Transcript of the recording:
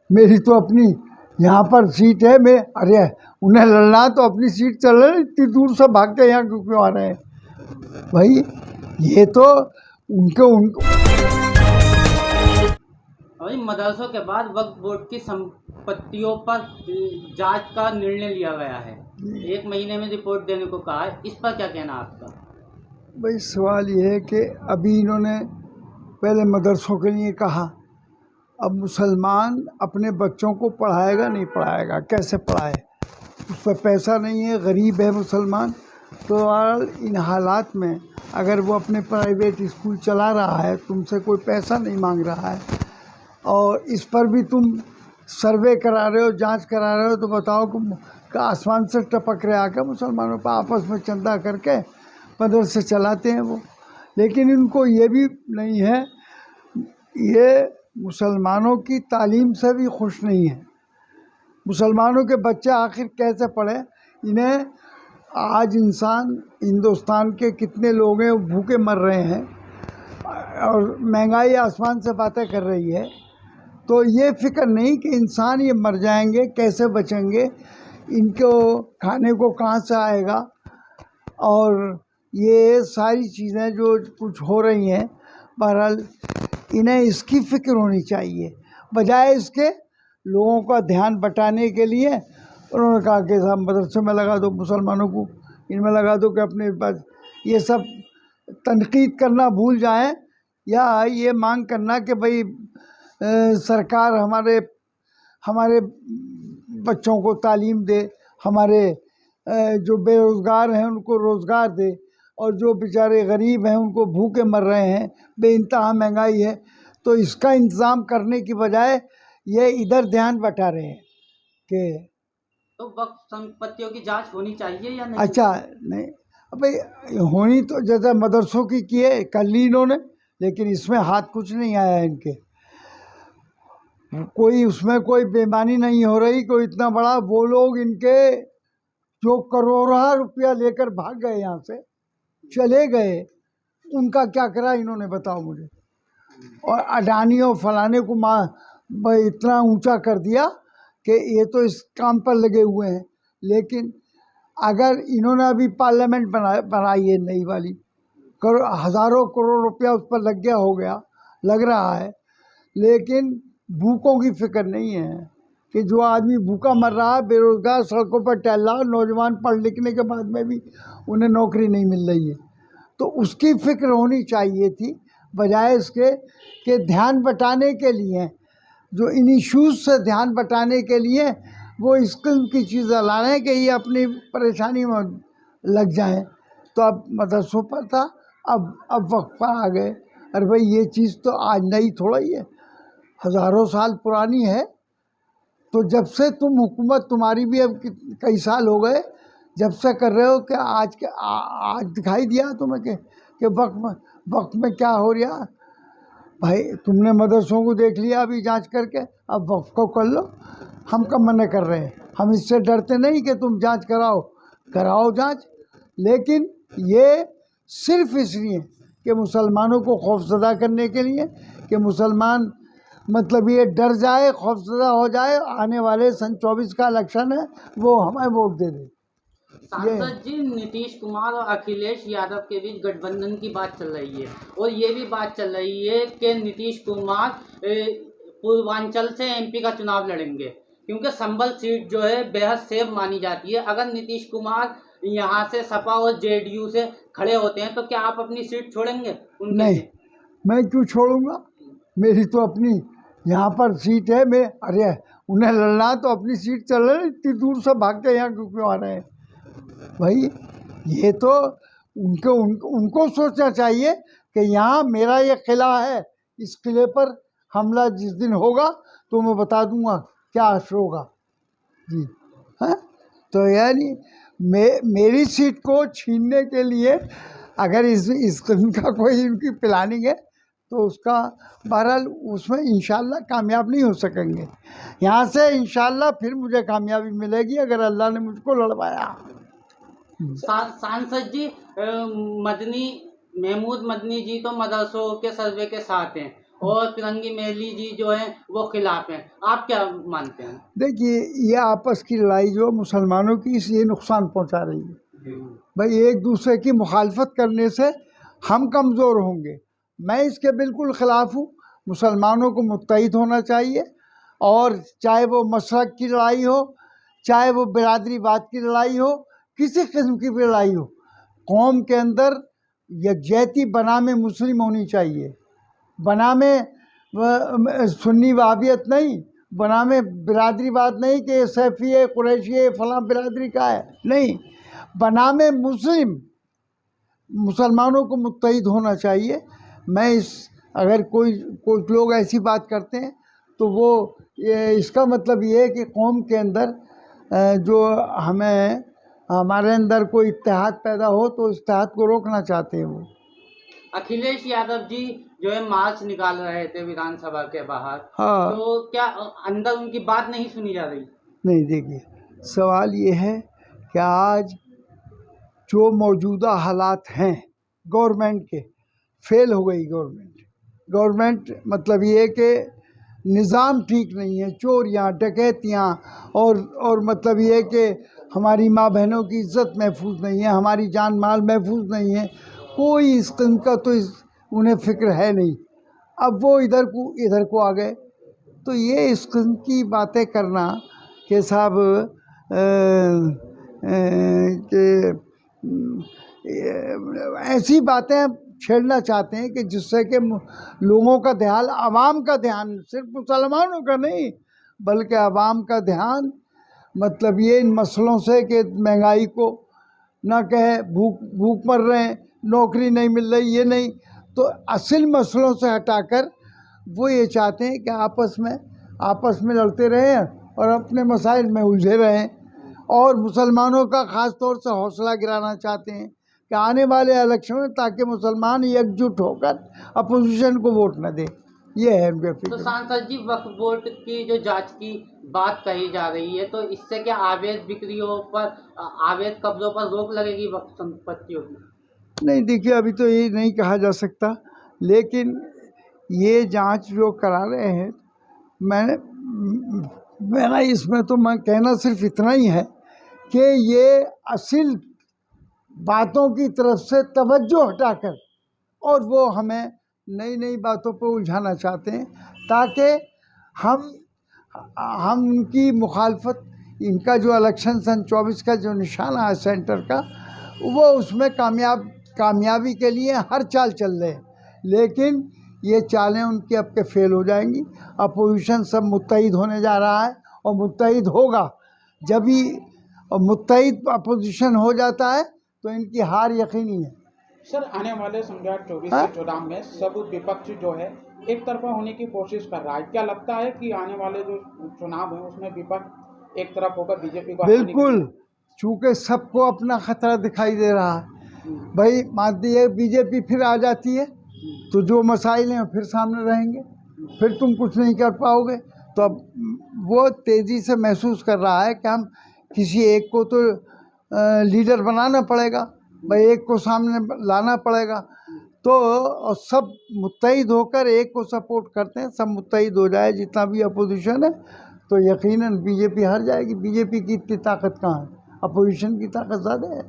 मेरी तो अपनी यहाँ पर सीट है। मैं अरे उन्हें लड़ना तो अपनी सीट चल रही, इतनी दूर से भाग के यहाँ क्यों आ रहे हैं भाई? ये तो उनको और मदरसों के बाद वक्फ बोर्ड की संपत्तियों पर जांच का निर्णय लिया गया है। 1 महीने में रिपोर्ट देने को कहा है, इस पर क्या कहना आपका? भाई सवाल ये है कि अभी इन्होंने पहले मदरसों के लिए कहा, अब मुसलमान अपने बच्चों को पढ़ाएगा नहीं पढ़ाएगा, कैसे पढ़ाए? उस पर पैसा नहीं है, गरीब है मुसलमान। तो इन हालात में अगर वो अपने प्राइवेट स्कूल चला रहा है, तुमसे कोई पैसा नहीं मांग रहा है, और इस पर भी तुम सर्वे करा रहे हो, जांच करा रहे हो, तो बताओ कि आसमान से टपक रहे आकर मुसलमानों पर आपस में चंदा करके मदरसे चलाते हैं वो। लेकिन इनको ये भी नहीं है, ये मुसलमानों की तालीम से भी खुश नहीं है। मुसलमानों के बच्चे आखिर कैसे पढ़े? इन्हें आज इंसान हिंदुस्तान के कितने लोग हैं भूखे मर रहे हैं, और महंगाई आसमान से बातें कर रही है। तो ये फिक्र नहीं कि इंसान ये मर जाएंगे, कैसे बचेंगे, इनको खाने को कहाँ से आएगा, और ये सारी चीज़ें जो कुछ हो रही हैं, बहरहाल इन्हें इसकी फिक्र होनी चाहिए। बजाय इसके लोगों का ध्यान बटाने के लिए उन्होंने कहा कि साहब मदरसे में लगा दो, मुसलमानों को इनमें लगा दो, कि अपने पास ये सब तनकीद करना भूल जाएं, या ये मांग करना कि भाई सरकार हमारे बच्चों को तालीम दे, हमारे जो बेरोज़गार हैं उनको रोज़गार दे, और जो बेचारे गरीब हैं उनको भूखे मर रहे हैं, बेइंतहा महंगाई है। तो इसका इंतज़ाम करने की बजाय ये इधर ध्यान बटा रहे हैं कि तो वक्फ संपत्तियों की जांच होनी चाहिए या नहीं? अच्छा नहीं, भाई होनी तो जैसे मदरसों की है, कर ली इन्होंने, लेकिन इसमें हाथ कुछ नहीं आया इनके। कोई उसमें कोई बेईमानी नहीं हो रही, कोई इतना बड़ा। वो लोग इनके जो करोड़ों रुपया लेकर भाग गए, यहाँ से चले गए, उनका क्या करा इन्होंने, बताओ मुझे। और अडानी और फलाने को इतना ऊंचा कर दिया कि ये तो इस काम पर लगे हुए हैं। लेकिन अगर इन्होंने अभी पार्लियामेंट बनाई है नई वाली, हज़ारों करोड़ रुपया उस पर लग गया, हो गया, लग रहा है, लेकिन भूखों की फिक्र नहीं है कि जो आदमी भूखा मर रहा है, बेरोज़गार सड़कों पर टहल रहा है, नौजवान पढ़ लिखने के बाद में भी उन्हें नौकरी नहीं मिल रही है, तो उसकी फिक्र होनी चाहिए थी। बजाय इसके कि ध्यान बटाने के लिए, जो इन इश्यूज़ से ध्यान बटाने के लिए वो इस किस्म की चीज़ें ला रहे हैं कि ये अपनी परेशानी में लग जाएं। तो अब मदरसों पर था, अब वक्त पर आ गए। अरे भाई ये चीज़ तो आज नई थोड़ा ही है, हज़ारों साल पुरानी है। तो जब से तुम हुकूमत, तुम्हारी भी अब कई साल हो गए जब से कर रहे हो, कि आज दिखाई दिया तुम्हें कि वक्त में क्या हो रहा? भाई तुमने मदरसों को देख लिया अभी जांच करके, अब वक्फ को कर लो। हम कब मना कर रहे हैं? हम इससे डरते नहीं कि तुम जांच कराओ जांच। लेकिन ये सिर्फ इसलिए कि मुसलमानों को खौफजदा करने के लिए, कि मुसलमान मतलब ये डर जाए, खौफजदा हो जाए, आने वाले सन 24 का इलेक्शन है, वो हमें वोट दे दे। सांसद जी, नीतीश कुमार और अखिलेश यादव के बीच गठबंधन की बात चल रही है, और ये भी बात चल रही है कि नीतीश कुमार पूर्वांचल से एमपी का चुनाव लड़ेंगे, क्योंकि संभल सीट जो है बेहद सेफ मानी जाती है। अगर नीतीश कुमार यहाँ से सपा और जेडीयू से खड़े होते हैं तो क्या आप अपनी सीट छोड़ेंगे? नहीं, मैं क्यों छोड़ूंगा? मेरी तो अपनी यहाँ पर सीट है। मैं अरे उन्हें लड़ना तो अपनी सीट चल रही, इतनी दूर से भाग के यहाँ क्यों आ रहे हैं भाई? ये तो उनको सोचना चाहिए कि यहाँ मेरा ये किला है, इस किले पर हमला जिस दिन होगा तो मैं बता दूंगा क्या असर होगा जी। हाँ, तो यानी मेरी सीट को छीनने के लिए अगर इस किस्म का कोई इनकी प्लानिंग है, तो उसका बहरहाल उसमें इंशाल्लाह कामयाब नहीं हो सकेंगे। यहाँ से इंशाल्लाह फिर मुझे कामयाबी मिलेगी अगर अल्लाह ने मुझको लड़वाया। सांसद जी, महमूद मदनी जी तो मदरसों के सर्वे के साथ हैं, और फिरंगी मेहली जी जो है वो खिलाफ हैं, आप क्या मानते हैं? देखिए, ये आपस की लड़ाई जो मुसलमानों की ये नुकसान पहुंचा रही है। भाई एक दूसरे की मुखालफत करने से हम कमज़ोर होंगे। मैं इसके बिल्कुल ख़िलाफ़ हूँ। मुसलमानों को मुत्तहिद होना चाहिए, और चाहे वो मशरक़ की लड़ाई हो, चाहे वो बिरादरीवाद की लड़ाई हो, किसी किस्म की भी लड़ाई हो, कौम के अंदर यकजहती बनाम मुस्लिम होनी चाहिए। बनाम सुन्नी वहाबियत नहीं, बनाम बिरादरीवाद नहीं कि सैफ़ी है, कुरैशी है, फ़लाँ बिरादरी का है, नहीं, बनाम मुस्लिम, मुसलमानों को मुत्तहिद होना चाहिए। मैं अगर कोई लोग ऐसी बात करते हैं तो वो इसका मतलब ये है कि कौम के अंदर जो हमारे अंदर कोई इत्तेहाद पैदा हो तो इत्तेहाद को रोकना चाहते हैं वो। अखिलेश यादव जी जो है मार्च निकाल रहे थे विधानसभा के बाहर, हाँ। तो क्या अंदर उनकी बात नहीं सुनी जा रही? नहीं, देखिए, सवाल ये है कि आज जो मौजूदा हालात हैं गवर्नमेंट के, फेल हो गई गवर्नमेंट मतलब ये कि निज़ाम ठीक नहीं है, चोरियाँ, डकैतियाँ, और मतलब ये कि हमारी माँ बहनों की इज़्ज़त महफूज नहीं है, हमारी जान माल महफूज नहीं है, कोई इस किस्म का तो उन्हें फ़िक्र है नहीं। अब वो इधर को आ गए, तो ये इस किस्म की बातें करना कि साहब कि ऐसी बातें छेड़ना चाहते हैं कि जिससे कि लोगों का ध्यान, आवाम का ध्यान, सिर्फ मुसलमानों का नहीं बल्कि आवाम का ध्यान, मतलब ये इन मसलों से कि महंगाई को ना कहे, भूख मर रहे हैं, नौकरी नहीं मिल रही, ये नहीं, तो असल मसलों से हटाकर वो ये चाहते हैं कि आपस में लड़ते रहें और अपने मसाइल में उलझे रहें, और मुसलमानों का ख़ास तौर से हौसला गिराना चाहते हैं कि आने वाले इलेक्शन में ताकि मुसलमान एकजुट होकर अपोजिशन को वोट न दें। ये है उनके तो फिक्र। सांसद जी वक्फ बोर्ड की जो जांच की बात कही जा रही है, तो इससे क्या अवैध बिक्रियों पर, अवैध कब्जों पर रोक लगेगी वक्फ संपत्तियों की? नहीं, देखिए, अभी तो ये नहीं कहा जा सकता, लेकिन ये जांच जो करा रहे हैं, मेरा इसमें तो मैं कहना सिर्फ इतना ही है कि ये असल बातों की तरफ से तवज्जो हटाकर और वो हमें नई बातों पर उलझाना चाहते हैं ताकि हम उनकी मुखालफत, इनका जो इलेक्शन सन 24 का जो निशाना है सेंटर का, वो उसमें कामयाबी के लिए हर चाल चल रहे हैं, लेकिन ये चालें उनकी अब के फेल हो जाएंगी। अपोजिशन सब मुत्तहिद होने जा रहा है और मुत्तहिद होगा। जब भी मुत्तहिद अपोजिशन हो जाता है तो इनकी हार यकीनी है। सर, आने वाले संज्ञान 24 के चुनाव में सब विपक्ष जो है एक तरफा होने की कोशिश कर रहा है। क्या लगता है कि आने वाले जो चुनाव है उसमें विपक्ष एक तरफ होकर बीजेपी को? बिल्कुल, चूँकि सबको अपना खतरा दिखाई दे रहा है। भाई मान लीजिए बीजेपी फिर आ जाती है तो जो मसाइल हैं फिर सामने रहेंगे, फिर तुम कुछ नहीं कर पाओगे। तो अब वो तेज़ी से महसूस कर रहा है कि हम किसी एक को तो लीडर बनाना पड़ेगा, भाई एक को सामने लाना पड़ेगा। तो और सब मुत्तहिद होकर एक को सपोर्ट करते हैं, सब मुत्तहिद हो जाए जितना भी अपोजिशन है तो यकीनन बीजेपी हार जाएगी। बीजेपी की इतनी ताकत कहाँ है, अपोजिशन की ताकत ज़्यादा है।